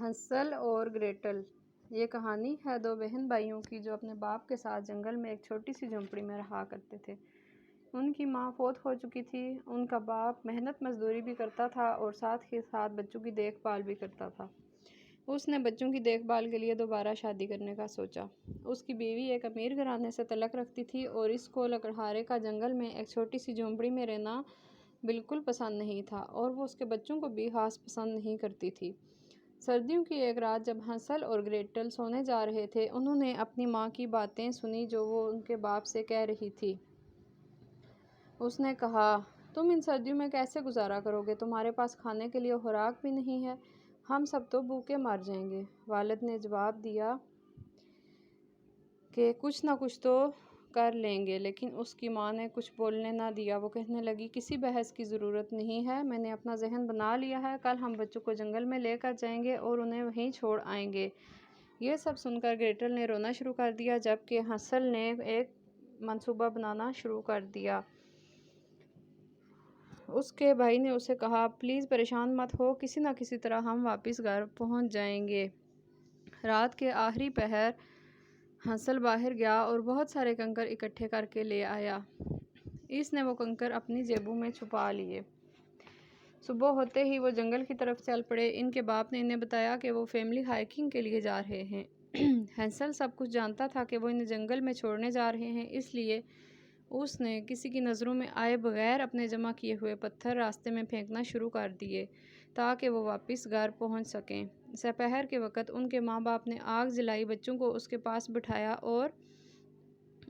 ہنسل اور گریٹل۔ یہ کہانی ہے دو بہن بھائیوں کی جو اپنے باپ کے ساتھ جنگل میں ایک چھوٹی سی جھونپڑی میں رہا کرتے تھے۔ ان کی ماں فوت ہو چکی تھی۔ ان کا باپ محنت مزدوری بھی کرتا تھا اور ساتھ ہی ساتھ بچوں کی دیکھ بھال بھی کرتا تھا۔ اس نے بچوں کی دیکھ بھال کے لیے دوبارہ شادی کرنے کا سوچا۔ اس کی بیوی ایک امیر گھرانے سے تعلق رکھتی تھی اور اس کو لکڑہارے کا جنگل میں ایک چھوٹی سی جھونپڑی میں رہنا بالکل پسند نہیں تھا اور وہ اس کے بچوں کو بھی خاص پسند نہیں کرتی تھی۔ سردیوں کی ایک رات جب ہنسل اور گریٹل سونے جا رہے تھے، انہوں نے اپنی ماں کی باتیں سنی جو وہ ان کے باپ سے کہہ رہی تھی۔ اس نے کہا، "تم ان سردیوں میں کیسے گزارا کرو گے؟ تمہارے پاس کھانے کے لیے خوراک بھی نہیں ہے۔ ہم سب تو بھوکے مر جائیں گے۔" والد نے جواب دیا کہ کچھ نہ کچھ تو کر لیں گے، لیکن اس کی ماں نے کچھ بولنے نہ دیا۔ وہ کہنے لگی، "کسی بحث کی ضرورت نہیں ہے۔ میں نے اپنا ذہن بنا لیا ہے۔ کل ہم بچوں کو جنگل میں لے کر جائیں گے اور انہیں وہیں چھوڑ آئیں گے۔" یہ سب سن کر گریٹل نے رونا شروع کر دیا جبکہ ہنسل نے ایک منصوبہ بنانا شروع کر دیا۔ اس کے بھائی نے اسے کہا، "پلیز پریشان مت ہو، کسی نہ کسی طرح ہم واپس گھر پہنچ جائیں گے۔" رات کے آخری پہر ہنسل باہر گیا اور بہت سارے کنکر اکٹھے کر کے لے آیا۔ اس نے وہ کنکر اپنی جیبوں میں چھپا لیے۔ صبح ہوتے ہی وہ جنگل کی طرف چل پڑے۔ ان کے باپ نے انہیں بتایا کہ وہ فیملی ہائیکنگ کے لیے جا رہے ہیں۔ ہنسل سب کچھ جانتا تھا کہ وہ انہیں جنگل میں چھوڑنے جا رہے ہیں، اس لیے اس نے کسی کی نظروں میں آئے بغیر اپنے جمع کیے ہوئے پتھر راستے میں پھینکنا شروع کر دیے تاکہ وہ واپس گھر پہنچ سکیں۔ سپہر کے وقت ان کے ماں باپ نے آگ جلائی، بچوں کو اس کے پاس بٹھایا اور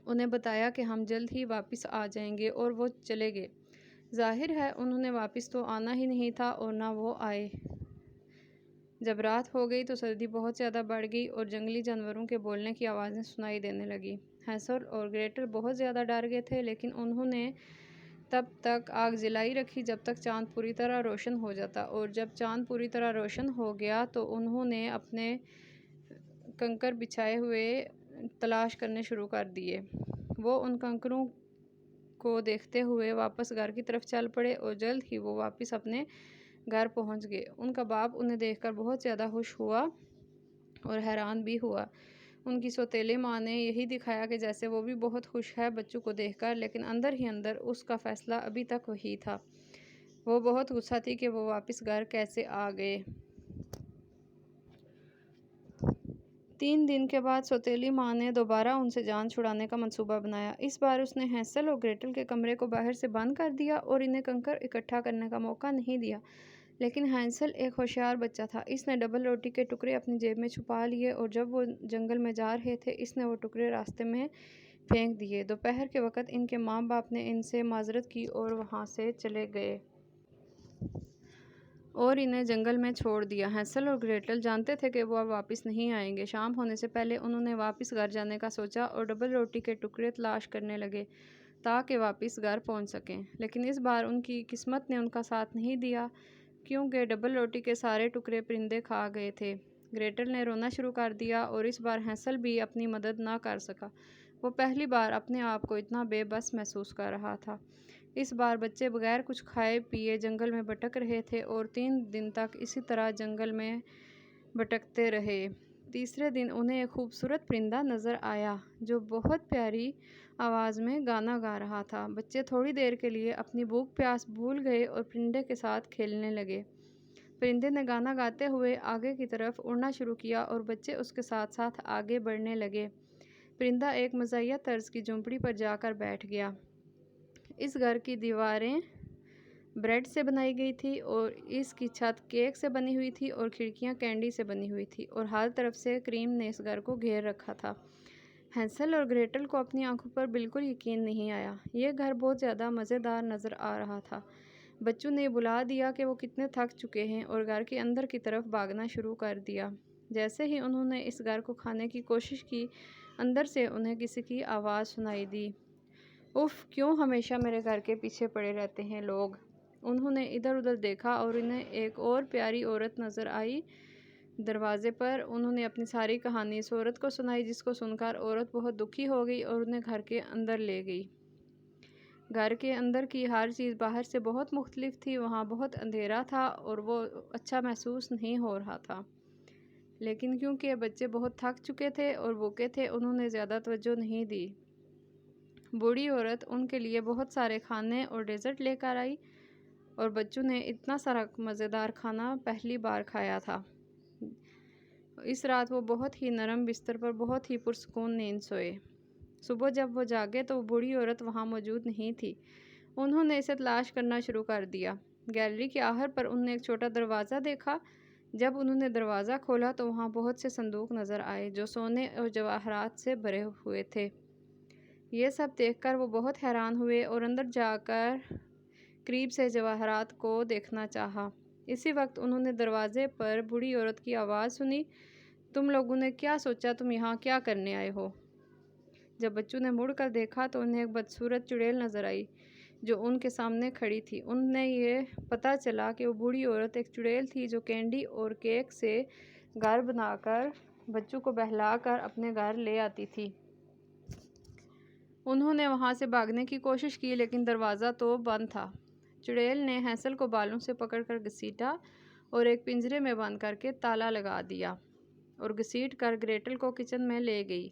انہیں بتایا کہ ہم جلد ہی واپس آ جائیں گے، اور وہ چلے گئے۔ ظاہر ہے انہوں نے واپس تو آنا ہی نہیں تھا اور نہ وہ آئے۔ جب رات ہو گئی تو سردی بہت زیادہ بڑھ گئی اور جنگلی جانوروں کے بولنے کی آوازیں سنائی دینے لگیں۔ ہنسل اور گریٹل بہت زیادہ ڈر گئے تھے، لیکن انہوں نے تب تک آگ جلائی رکھی جب تک چاند پوری طرح روشن ہو جاتا، اور جب چاند پوری طرح روشن ہو گیا تو انہوں نے اپنے کنکر بچھائے ہوئے تلاش کرنے شروع کر دیے۔ وہ ان کنکروں کو دیکھتے ہوئے واپس گھر کی طرف چل پڑے اور جلد ہی وہ واپس اپنے گھر پہنچ گئے۔ ان کا باپ انہیں دیکھ کر بہت زیادہ خوش ہوا اور حیران بھی ہوا۔ ان کی سوتیلی ماں نے یہی دکھایا کہ جیسے وہ بھی بہت خوش ہے بچوں کو دیکھ کر، لیکن اندر ہی اندر اس کا فیصلہ ابھی تک وہی تھا۔ وہ بہت غصہ تھی کہ وہ واپس گھر کیسے آ گئے۔ 3 دن کے بعد سوتیلی ماں نے دوبارہ ان سے جان چھڑانے کا منصوبہ بنایا۔ اس بار اس نے ہنسل اور گریٹل کے کمرے کو باہر سے بند کر دیا اور انہیں کنکر اکٹھا کرنے کا موقع نہیں دیا۔ لیکن ہنسل ایک ہوشیار بچہ تھا۔ اس نے ڈبل روٹی کے ٹکڑے اپنی جیب میں چھپا لیے اور جب وہ جنگل میں جا رہے تھے اس نے وہ ٹکڑے راستے میں پھینک دیے۔ دوپہر کے وقت ان کے ماں باپ نے ان سے معذرت کی اور وہاں سے چلے گئے اور انہیں جنگل میں چھوڑ دیا۔ ہنسل اور گریٹل جانتے تھے کہ وہ اب واپس نہیں آئیں گے۔ شام ہونے سے پہلے انہوں نے واپس گھر جانے کا سوچا اور ڈبل روٹی کے ٹکڑے تلاش کرنے لگے تاکہ واپس گھر پہنچ سکیں۔ لیکن اس بار ان کی قسمت نے ان کا ساتھ نہیں دیا کیونکہ ڈبل روٹی کے سارے ٹکڑے پرندے کھا گئے تھے۔ گریٹل نے رونا شروع کر دیا اور اس بار ہنسل بھی اپنی مدد نہ کر سکا۔ وہ پہلی بار اپنے آپ کو اتنا بے بس محسوس کر رہا تھا۔ اس بار بچے بغیر کچھ کھائے پیے جنگل میں بھٹک رہے تھے اور 3 دن تک اسی طرح جنگل میں بھٹکتے رہے۔ تیسرے دن انہیں ایک خوبصورت پرندہ نظر آیا جو بہت پیاری آواز میں گانا گا رہا تھا۔ بچے تھوڑی دیر کے لیے اپنی بھوک پیاس بھول گئے اور پرندے کے ساتھ کھیلنے لگے۔ پرندے نے گانا گاتے ہوئے آگے کی طرف اڑنا شروع کیا اور بچے اس کے ساتھ ساتھ آگے بڑھنے لگے۔ پرندہ ایک مزاحیہ طرز کی جھونپڑی پر جا کر بیٹھ گیا۔ اس گھر کی دیواریں بریڈ سے بنائی گئی تھیں اور اس کی چھت کیک سے بنی ہوئی تھی اور کھڑکیاں کینڈی سے بنی ہوئی تھیں اور ہر طرف سے کریم نے اس گھر کو گھیر رکھا تھا۔ ہنسل اور گریٹل کو اپنی آنکھوں پر بالکل یقین نہیں آیا۔ یہ گھر بہت زیادہ مزیدار نظر آ رہا تھا۔ بچوں نے بلا دیا کہ وہ کتنے تھک چکے ہیں اور گھر کے اندر کی طرف بھاگنا شروع کر دیا۔ جیسے ہی انہوں نے اس گھر کو کھانے کی کوشش کی، اندر سے انہیں کسی کی آواز سنائی دی، "اف، کیوں ہمیشہ میرے گھر کے پیچھے پڑے رہتے ہیں لوگ؟" انہوں نے ادھر ادھر دیکھا اور انہیں ایک اور پیاری عورت نظر آئی دروازے پر۔ انہوں نے اپنی ساری کہانی اس عورت کو سنائی جس کو سن کر عورت بہت دکھی ہو گئی اور انہیں گھر کے اندر لے گئی۔ گھر کے اندر کی ہر چیز باہر سے بہت مختلف تھی۔ وہاں بہت اندھیرا تھا اور وہ اچھا محسوس نہیں ہو رہا تھا۔ لیکن کیونکہ بچے بہت تھک چکے تھے اور بھوکے تھے انہوں نے زیادہ توجہ نہیں دی۔ بوڑھی عورت ان کے لیے بہت سارے کھانے اور ڈیزرٹ لے کر آئی اور بچوں نے اتنا سارا مزیدار کھانا پہلی بار کھایا تھا۔ اس رات وہ بہت ہی نرم بستر پر بہت ہی پرسکون نیند سوئے۔ صبح جب وہ جاگے تو وہ بوڑھی عورت وہاں موجود نہیں تھی۔ انہوں نے اسے تلاش کرنا شروع کر دیا۔ گیلری کے آخر پر انہوں نے ایک چھوٹا دروازہ دیکھا۔ جب انہوں نے دروازہ کھولا تو وہاں بہت سے صندوق نظر آئے جو سونے اور جواہرات سے بھرے ہوئے تھے۔ یہ سب دیکھ کر وہ بہت حیران ہوئے اور اندر جا کر قریب سے جواہرات کو دیکھنا چاہا۔ اسی وقت انہوں نے دروازے پر بوڑھی عورت کی آواز سنی، تم لوگوں نے کیا سوچا تم یہاں کیا کرنے آئے ہو؟ جب بچوں نے مڑ کر دیکھا تو انہیں ایک بدصورت چڑیل نظر آئی جو ان کے سامنے کھڑی تھی۔ انہیں یہ پتہ چلا کہ وہ بوڑھی عورت ایک چڑیل تھی جو کینڈی اور کیک سے گھر بنا کر بچوں کو بہلا کر اپنے گھر لے آتی تھی۔ انہوں نے وہاں سے بھاگنے کی کوشش کی لیکن دروازہ تو بند تھا۔ چڑیل نے ہینسل کو بالوں سے پکڑ کر گھسیٹا اور ایک پنجرے میں بند کر کے تالا لگا دیا اور گھسیٹ کر گریٹل کو کچن میں لے گئی۔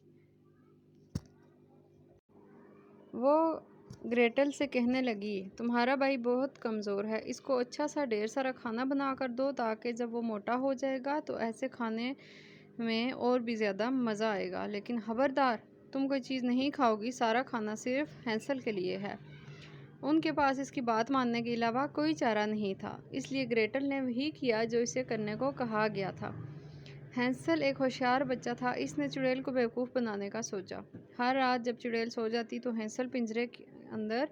وہ گریٹل سے کہنے لگی، تمہارا بھائی بہت کمزور ہے، اس کو اچھا سا ڈھیر سارا کھانا بنا کر دو تاکہ جب وہ موٹا ہو جائے گا تو ایسے کھانے میں اور بھی زیادہ مزہ آئے گا، لیکن خبردار تم کوئی چیز نہیں کھاؤ گی، سارا کھانا صرف ہینسل کے لیے ہے۔ ان کے پاس اس کی بات ماننے کے علاوہ کوئی چارہ نہیں تھا، اس لیے گریٹل نے وہی کیا جو اسے کرنے کو کہا گیا تھا۔ ہینسل ایک ہوشیار بچہ تھا، اس نے چڑیل کو بیوقوف بنانے کا سوچا۔ ہر رات جب چڑیل سو جاتی تو ہینسل پنجرے کے اندر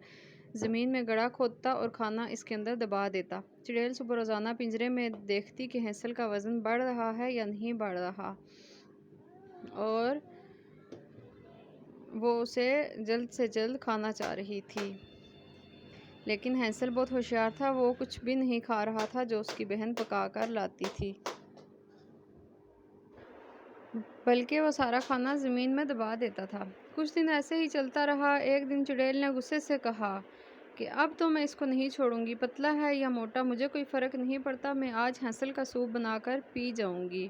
زمین میں گڑھا کھودتا اور کھانا اس کے اندر دبا دیتا۔ چڑیل صبح روزانہ پنجرے میں دیکھتی کہ ہینسل کا وزن بڑھ رہا ہے یا نہیں بڑھ رہا اور وہ اسے جلد سے جلد کھانا چاہ رہی تھی۔ لیکن ہینسل بہت ہوشیار تھا، وہ کچھ بھی نہیں کھا رہا تھا جو اس کی بہن پکا کر لاتی تھی، بلکہ وہ سارا کھانا زمین میں دبا دیتا تھا۔ کچھ دن ایسے ہی چلتا رہا۔ ایک دن چڑیل نے غصے سے کہا کہ اب تو میں اس کو نہیں چھوڑوں گی، پتلا ہے یا موٹا مجھے کوئی فرق نہیں پڑتا، میں آج ہینسل کا سوپ بنا کر پی جاؤں گی۔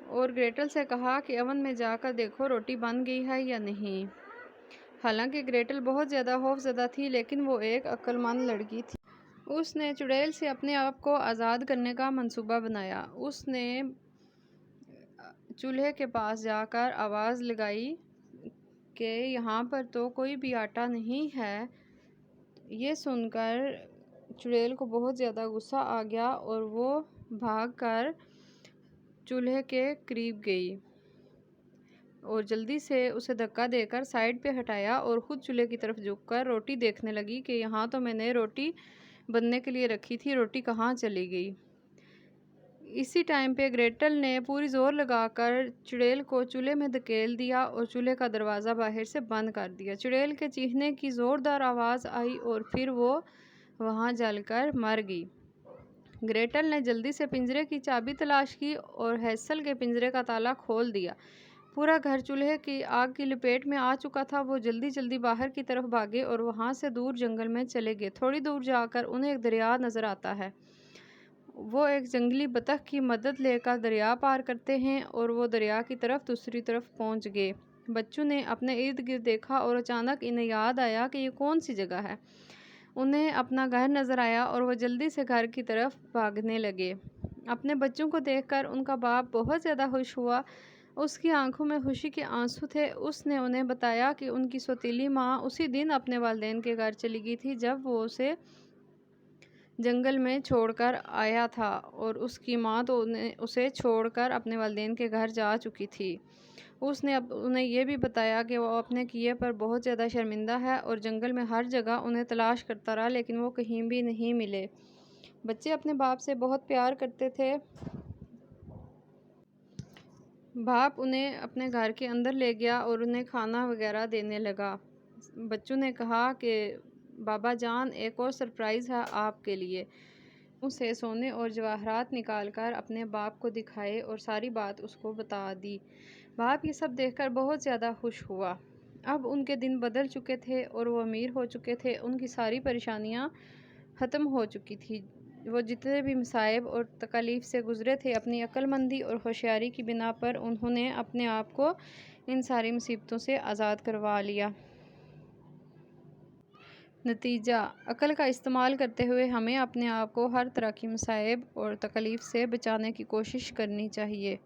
اور گریٹل سے کہا کہ اوون میں جا کر دیکھو روٹی بن گئی ہے یا نہیں۔ حالانکہ گریٹل بہت زیادہ خوف زدہ تھی لیکن وہ ایک عقل مند لڑکی تھی۔ اس نے چڑیل سے اپنے آپ کو آزاد کرنے کا منصوبہ بنایا۔ اس نے چولہے کے پاس جا کر آواز لگائی کہ یہاں پر تو کوئی بھی آٹا نہیں ہے۔ یہ سن کر چڑیل کو بہت زیادہ غصہ آ گیا اور وہ بھاگ کر چولہے کے قریب گئی اور جلدی سے اسے دھکا دے کر سائیڈ پہ ہٹایا اور خود چولہے کی طرف جھک کر روٹی دیکھنے لگی کہ یہاں تو میں نے روٹی بننے کے لیے رکھی تھی، روٹی کہاں چلی گئی۔ اسی ٹائم پہ گریٹل نے پوری زور لگا کر چڑیل کو چولہے میں دھکیل دیا اور چولہے کا دروازہ باہر سے بند کر دیا۔ چڑیل کے چیخنے کی زوردار آواز آئی اور پھر وہ وہاں جل کر مر گئی۔ گریٹل نے جلدی سے پنجرے کی چابی تلاش کی اور ہینسل کے پنجرے کا تالا کھول دیا۔ پورا گھر چولہے کی آگ کی لپیٹ میں آ چکا تھا۔ وہ جلدی جلدی باہر کی طرف بھاگے اور وہاں سے دور جنگل میں چلے گئے۔ تھوڑی دور جا کر انہیں ایک دریا نظر آتا ہے۔ وہ ایک جنگلی بطخ کی مدد لے کر دریا پار کرتے ہیں اور وہ دریا کی طرف دوسری طرف پہنچ گئے۔ بچوں نے اپنے ارد گرد دیکھا اور اچانک انہیں یاد آیا کہ یہ کون سی جگہ ہے۔ انہیں اپنا گھر نظر آیا اور وہ جلدی سے گھر کی طرف بھاگنے لگے۔ اپنے بچوں کو دیکھ کر ان کا باپ بہت زیادہ خوش ہوا، اس کی آنکھوں میں خوشی کے آنسو تھے۔ اس نے انہیں بتایا کہ ان کی سوتیلی ماں اسی دن اپنے والدین کے گھر چلی گئی تھی جب وہ اسے جنگل میں چھوڑ کر آیا تھا اور اس کی ماں تو اسے چھوڑ کر اپنے والدین کے گھر جا چکی تھی۔ اس نے انہیں یہ بھی بتایا کہ وہ اپنے کیے پر بہت زیادہ شرمندہ ہے اور جنگل میں ہر جگہ انہیں تلاش کرتا رہا لیکن وہ کہیں بھی نہیں ملے۔ بچے اپنے باپ سے بہت پیار کرتے تھے۔ باپ انہیں اپنے گھر کے اندر لے گیا اور انہیں کھانا وغیرہ دینے لگا۔ بچوں نے کہا کہ بابا جان ایک اور سرپرائز ہے آپ کے لیے۔ اسے سونے اور جواہرات نکال کر اپنے باپ کو دکھائے اور ساری بات اس کو بتا دی۔ باپ یہ سب دیکھ کر بہت زیادہ خوش ہوا۔ اب ان کے دن بدل چکے تھے اور وہ امیر ہو چکے تھے، ان کی ساری پریشانیاں ختم ہو چکی تھی۔ وہ جتنے بھی مصائب اور تکالیف سے گزرے تھے، اپنی عقل مندی اور ہوشیاری کی بنا پر انہوں نے اپنے آپ کو ان ساری مصیبتوں سے آزاد کروا لیا۔ نتیجہ: عقل کا استعمال کرتے ہوئے ہمیں اپنے آپ کو ہر طرح کی مصائب اور تکالیف سے بچانے کی کوشش کرنی چاہیے۔